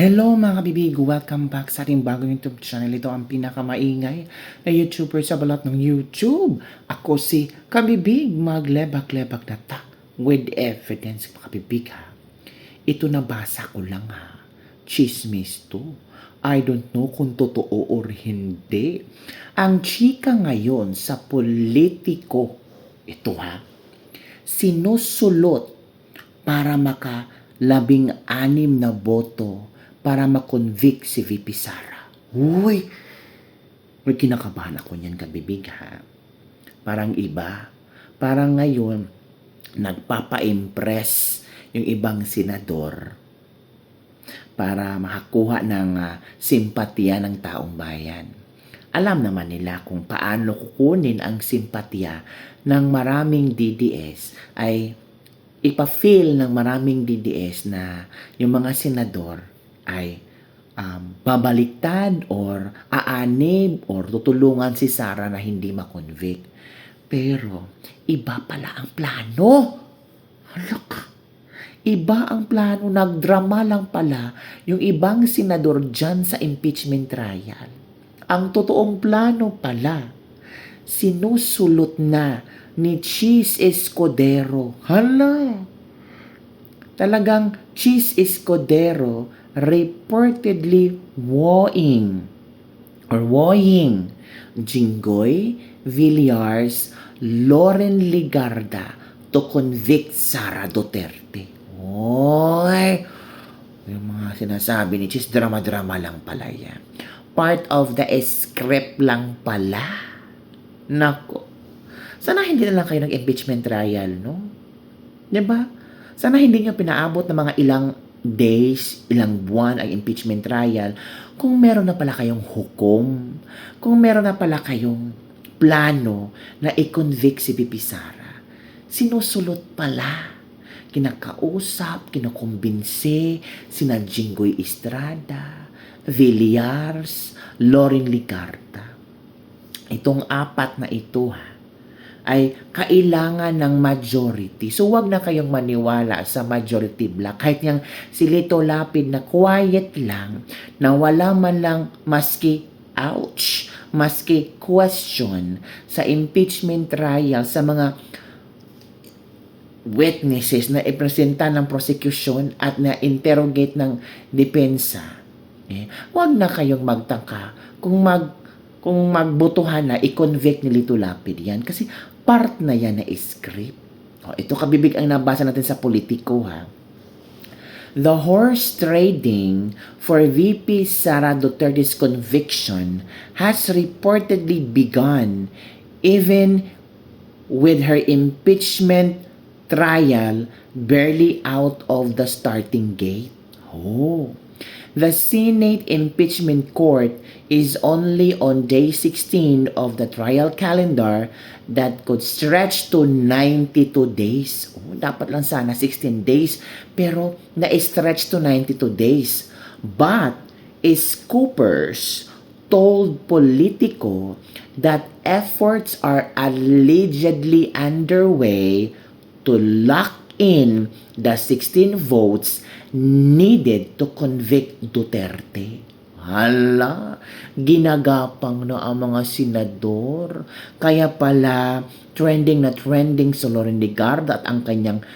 Hello mga kabibig! Welcome back sa ating bagong YouTube channel. Ito ang pinakamaingay na YouTuber sa balat ng YouTube. Ako si Kabibig, maglebak-lebak na ta with evidence, mga kabibig ha. Ito nabasa ko lang ha. Chismis to. I don't know kung totoo or hindi. Ang chika ngayon sa politiko, ito ha, sinusulot para maka-16 na boto para makonvict si VP Sara. Uy! May kinakabahan ako niyan, kabibig ha. Parang iba. Parang ngayon, nagpapa-impress yung ibang senador para makakuha ng simpatiya ng taong bayan. Alam naman nila kung paano kukunin ang simpatiya ng maraming DDS ay ipa-feel ng maraming DDS na yung mga senador ay babaliktad or aanib or tutulungan si Sara na hindi makonvict. Pero iba pala ang plano. Halak. Iba ang plano, nagdrama lang pala yung ibang senador dyan sa impeachment trial. Ang totoong plano pala, sinusulot na ni Cheese Escudero. Hala! Talagang Cheese Escudero reportedly wooing Jinggoy, Villars, Loren Ligarda to convict Sara Duterte. Oy! Yung mga sinasabi ni Cheese, drama-drama lang pala yan. Part of the script lang pala. Nako. Sana hindi na lang kayo nag-impeachment trial, no? Diba? Sana hindi nyo pinaabot ng mga ilang days, ilang buwan ang impeachment trial kung meron na pala kayong hukom, kung meron na pala kayong plano na i-convict si VP Sara. Sinusulot pala, kinakausap, kinukumbinse sina Jinggoy Estrada, Villars, Loren Ligarda. Itong apat na ito ay kailangan ng majority. So, wag na kayong maniwala sa majority block. Kahit niyang si Lito Lapid na quiet lang, na wala man lang maski question sa impeachment trial sa mga witnesses na ipresenta ng prosecution at na-interrogate ng depensa. Wag na kayong magtaka kung magbotohan na i-convict ni Lito Lapid yan kasi part na yan na script. Ito kabibig ang nabasa natin sa Politico ha. The horse trading for VP Sara Duterte's conviction has reportedly begun even with her impeachment trial barely out of the starting gate. The Senate Impeachment Court is only on day 16 of the trial calendar that could stretch to 92 days. Dapat lang sana 16 days, pero na-stretch to 92 days. But Scoopers told Politico that efforts are allegedly underway to lock in the 16 votes needed to convict Duterte. Hala, ginagapang na ang mga senador. Kaya pala trending na trending si Loren Ligarda at ang kanyang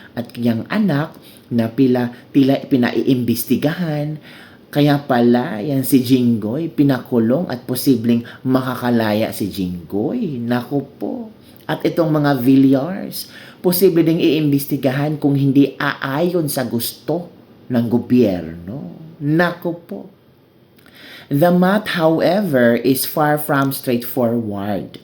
anak na tila pinaiimbestigahan. Kaya pala yan si Jinggoy pinakulong at posibleng makakalaya si Jinggoy. Naku po. At itong mga Villars, posible ding iimbestigahan kung hindi aayon sa gusto ng gobyerno. Nako po. The math, however, is far from straightforward.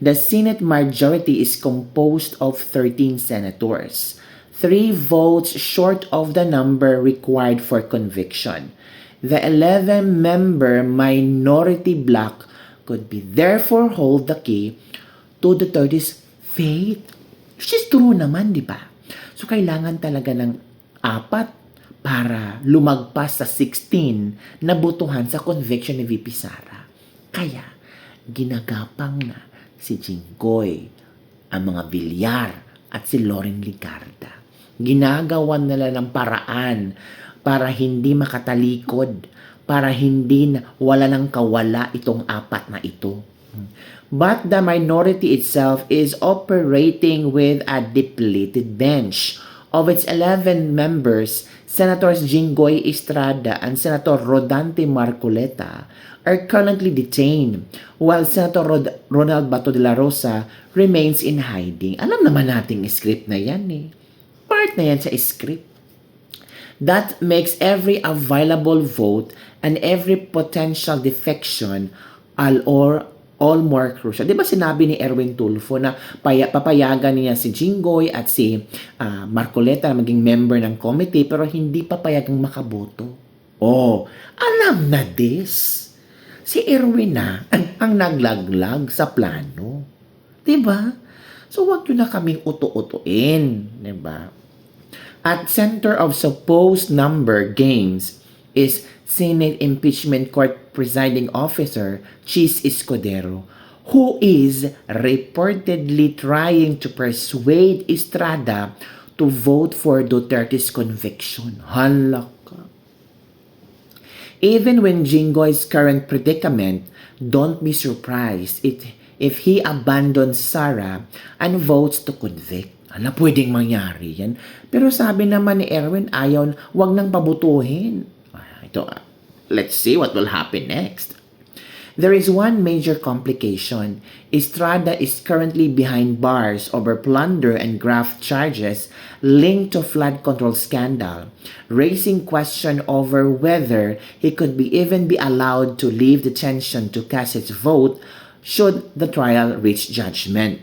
The Senate majority is composed of 13 senators, 3 votes short of the number required for conviction. The 11-member minority bloc could be therefore hold the key to Duterte's fate. Which is true naman, di ba? So, kailangan talaga ng 4 para lumagpas sa 16 na botohan sa conviction ni VP Sara. Kaya, ginagapang na si Jinggoy, ang mga Villar at si Loren Ligarda. Ginagawan nila ng paraan para hindi makatalikod, para hindi wala ng kawala itong apat na ito. But the minority itself is operating with a depleted bench. Of its 11 members, Senators Jinggoy Estrada and Senator Rodante Marcoleta are currently detained, while Senator Ronald Bato de la Rosa remains in hiding. Alam naman nating script na yan eh. Part na yan sa script. That makes every available vote and every potential defection all more crucial. Di ba sinabi ni Erwin Tulfo na papayagan niya si Jinggoy at si Marcoleta na maging member ng committee pero hindi papayagang makaboto? Oh, alam na this. Si Erwin na ang naglaglag sa plano. Di ba? So wag yun na kaming uto-utuin. Di ba? At center of supposed number games is Senate Impeachment Court Presiding Officer Chis Escudero, who is reportedly trying to persuade Estrada to vote for Duterte's conviction. Hala ka. Even when Jinggoy's current predicament, don't be surprised if he abandons Sara and votes to convict. Hala, pwedeng mangyari yan. Pero sabi naman ni Erwin, ayaw, wag nang pabutuhin. Let's see what will happen next. There is one major complication. Estrada is currently behind bars over plunder and graft charges linked to flood control scandal, raising question over whether he could even be allowed to leave detention to cast his vote should the trial reach judgment.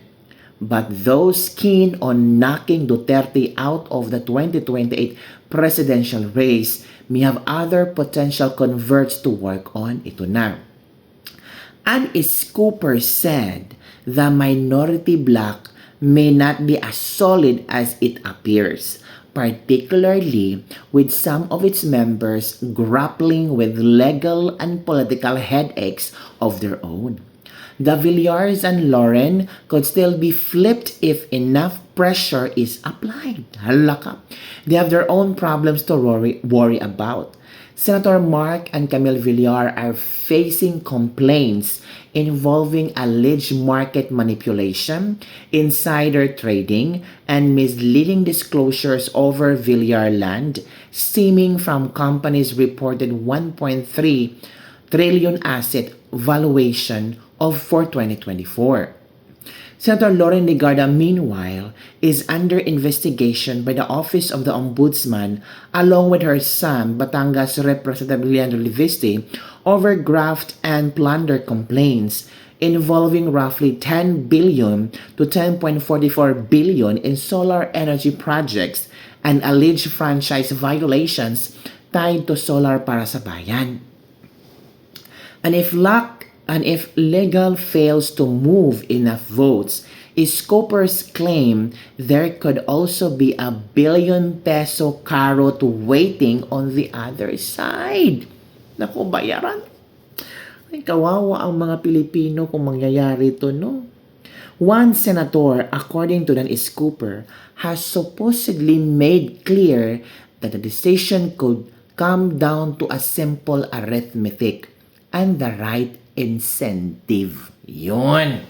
But those keen on knocking Duterte out of the 2028 presidential race may have other potential converts to work on. Ito na. An Scooper said the minority bloc may not be as solid as it appears, particularly with some of its members grappling with legal and political headaches of their own. The Villars and Loren could still be flipped if enough pressure is applied. Halaka. They have their own problems to worry about. Senator Mark and Camille Villar are facing complaints involving alleged market manipulation, insider trading, and misleading disclosures over Villar land stemming from companies' reported 1.3 trillion asset valuation for 2024. Senator Lauren Legarda, meanwhile, is under investigation by the Office of the Ombudsman along with her son, Batangas Representative Leandro Liviste, over graft and plunder complaints involving roughly 10 billion to 10.44 billion in solar energy projects and alleged franchise violations tied to solar para sa bayan. And if legal fails to move enough votes, Scooper's claim there could also be a billion peso carrot waiting on the other side. Naku, bayaran. Ay, kawawa ang mga Pilipino kung mangyayari ito, no? One senator, according to Dan Scooper, has supposedly made clear that the decision could come down to a simple arithmetic and the right incentive. Yun.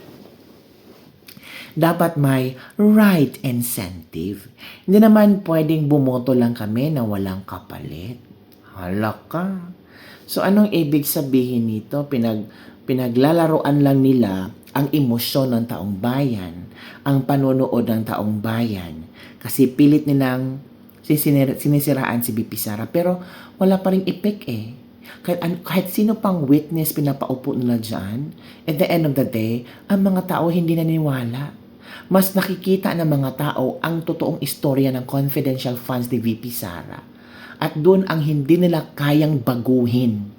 Dapat may right incentive. Hindi naman pwedeng bumoto lang kami na walang kapalit. Halaka. So anong ibig sabihin nito? Pinaglalaroan lang nila ang emosyon ng taong bayan, ang panonood ng taong bayan. Kasi pilit nilang sinisiraan si BP Sara pero wala pa ring epek eh. Kahit sino pang witness pinapaupo nila dyan, at the end of the day, ang mga tao hindi naniwala. Mas nakikita ng mga tao ang totoong istorya ng confidential funds ni VP Sara. At doon ang hindi nila kayang baguhin.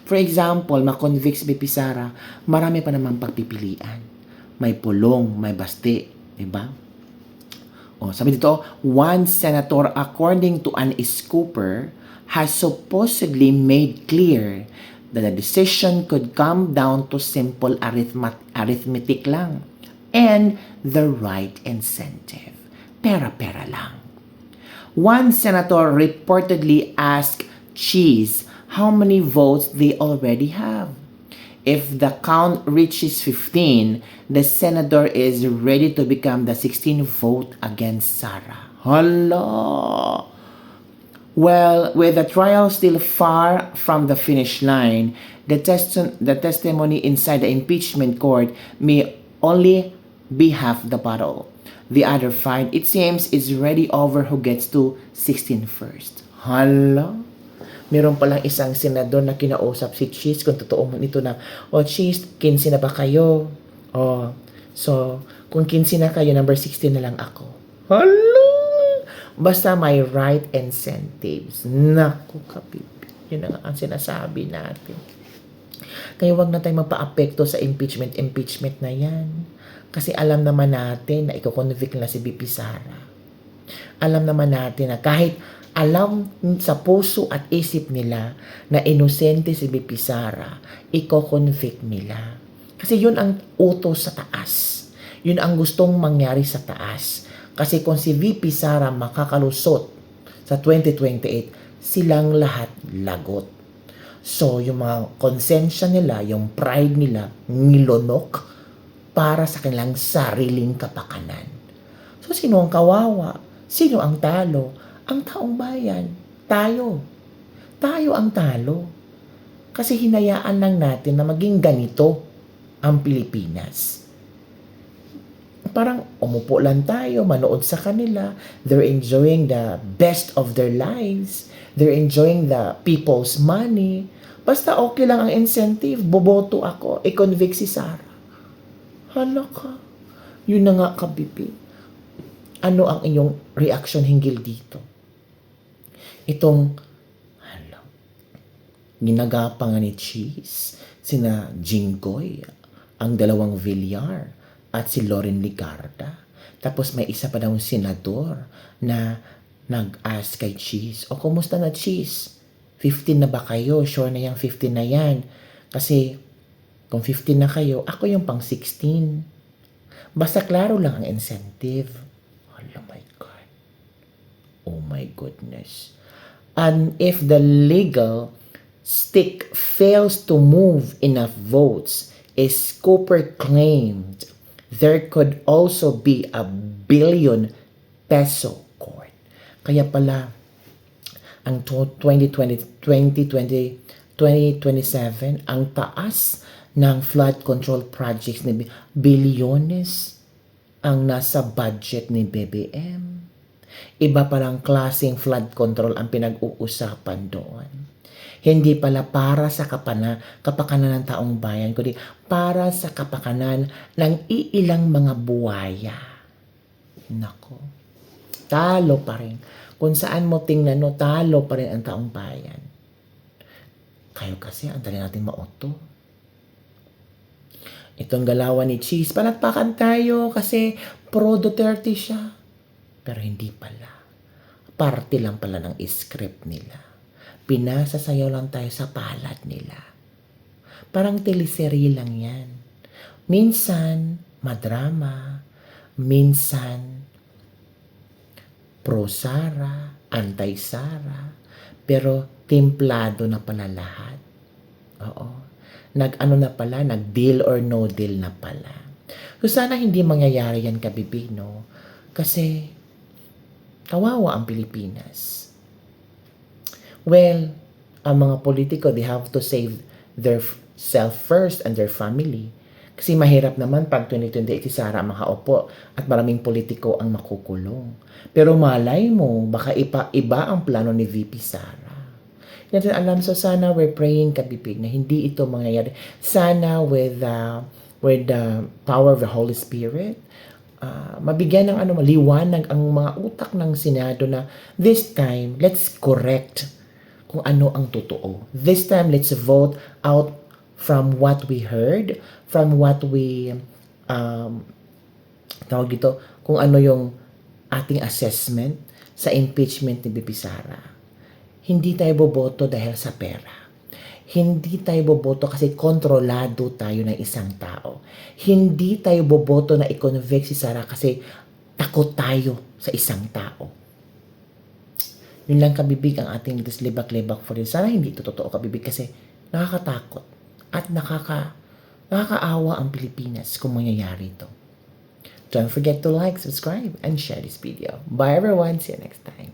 For example, ma-convict si VP Sara, marami pa namang pagpipilian. May pulong, may basti, diba? O, sabi dito, one senator, according to an Scooper, has supposedly made clear that the decision could come down to simple arithmetic lang and the right incentive. Pera-pera lang. One senator reportedly asked Cheese how many votes they already have. If the count reaches 15, the senator is ready to become the 16th vote against Sarah. Hala! Well, with the trial still far from the finish line, the testimony inside the impeachment court may only be half the battle. The other fight, it seems, is ready over who gets to 16 first. Hala? Meron palang isang senador na kinausap si Cheese kung totoo man ito na, Cheese, 15 na ba kayo? So, kung 15 na kayo, number 16 na lang ako. Hala! Basta may right incentives. Naku, kapipi. Yun ang sinasabi natin. Kaya wag na tayong magpa-apekto sa impeachment na yan. Kasi alam naman natin na iko-convict na si BP Sara. Alam naman natin na kahit alam sa puso at isip nila na inosente si BP Sara, iko-convict nila. Kasi yun ang utos sa taas. Yun ang gustong mangyari sa taas. Kasi kung si VP Sara makakalusot sa 2028, silang lahat lagot. So, yung mga konsensya nila, yung pride nila, nilonok para sa kanilang sariling kapakanan. So, sino ang kawawa? Sino ang talo? Ang taong bayan. Tayo. Tayo ang talo. Kasi hinayaan lang natin na maging ganito ang Pilipinas. Parang umupo lang tayo, manood sa kanila. They're enjoying the best of their lives. They're enjoying the people's money. Basta okay lang ang incentive. Boboto ako. I-convict si Sara. Hala ka. Yun na nga, kabibi. Ano ang inyong reaction hinggil dito? Itong, ginagapangan ni Cheese, sina Jinggoy, ang dalawang Villar, at si Loren Ligarda. Tapos may isa pa daw senador na nag-ask kay Cheese, kumusta na Cheese? 15 na ba kayo? Sure na yung 15 na yan. Kasi kung 15 na kayo, ako yung pang 16. Basta klaro lang ang incentive. Oh my God. Oh my goodness. And if the legal stick fails to move enough votes, is Cooper claimed there could also be a billion peso court. Kaya pala, ang 2027, ang taas ng flood control projects ni bilyones ang nasa budget ni BBM. Iba palang klaseng flood control ang pinag-uusapan doon. Hindi pala para sa kapakanan ng taong bayan, kundi para sa kapakanan ng iilang mga buwaya. Nako, talo pa rin. Kung saan mo tingnan, talo pa rin ang taong bayan. Kayo kasi, ang dali natin mauto. Itong galawan ni Cheese, palakpakan tayo kasi pro Duterte siya. Pero hindi pala. Parte lang pala ng script nila. Pinasasayaw lang tayo sa palad nila. Parang teleserye lang yan. Minsan, madrama. Minsan, pro-Sara, anti-Sara. Pero, templado na pala lahat. Oo. Nag-ano na pala, nag-deal or no deal na pala. So, sana hindi mangyayari yan, kabibino. Kasi, kawawa ang Pilipinas. Well, ang mga politiko, they have to save their self first and their family. Kasi mahirap naman pag 2028 si Sara makaupo at maraming politiko ang makukulong. Pero malay mo, baka iba ang plano ni VP Sara. Natin alam, so sana we're praying, kabibig, na hindi ito mangyayari. Sana with the power of the Holy Spirit, mabigyan ng liwanag ang mga utak ng Senado na this time, let's correct kung ano ang totoo. This time, let's vote out from what we heard, from what we, tawag dito, kung ano yung ating assessment sa impeachment ni BP Sara. Hindi tayo boboto dahil sa pera. Hindi tayo boboto kasi kontrolado tayo ng isang tao. Hindi tayo boboto na i-convict si Sara kasi takot tayo sa isang tao. Yun lang kabibig ang ating latest libak-libak for this. Sana hindi ito totoo kabibig kasi nakakatakot at nakakaawa ang Pilipinas kung mangyayari ito. Don't forget to like, subscribe, and share this video. Bye everyone. See you next time.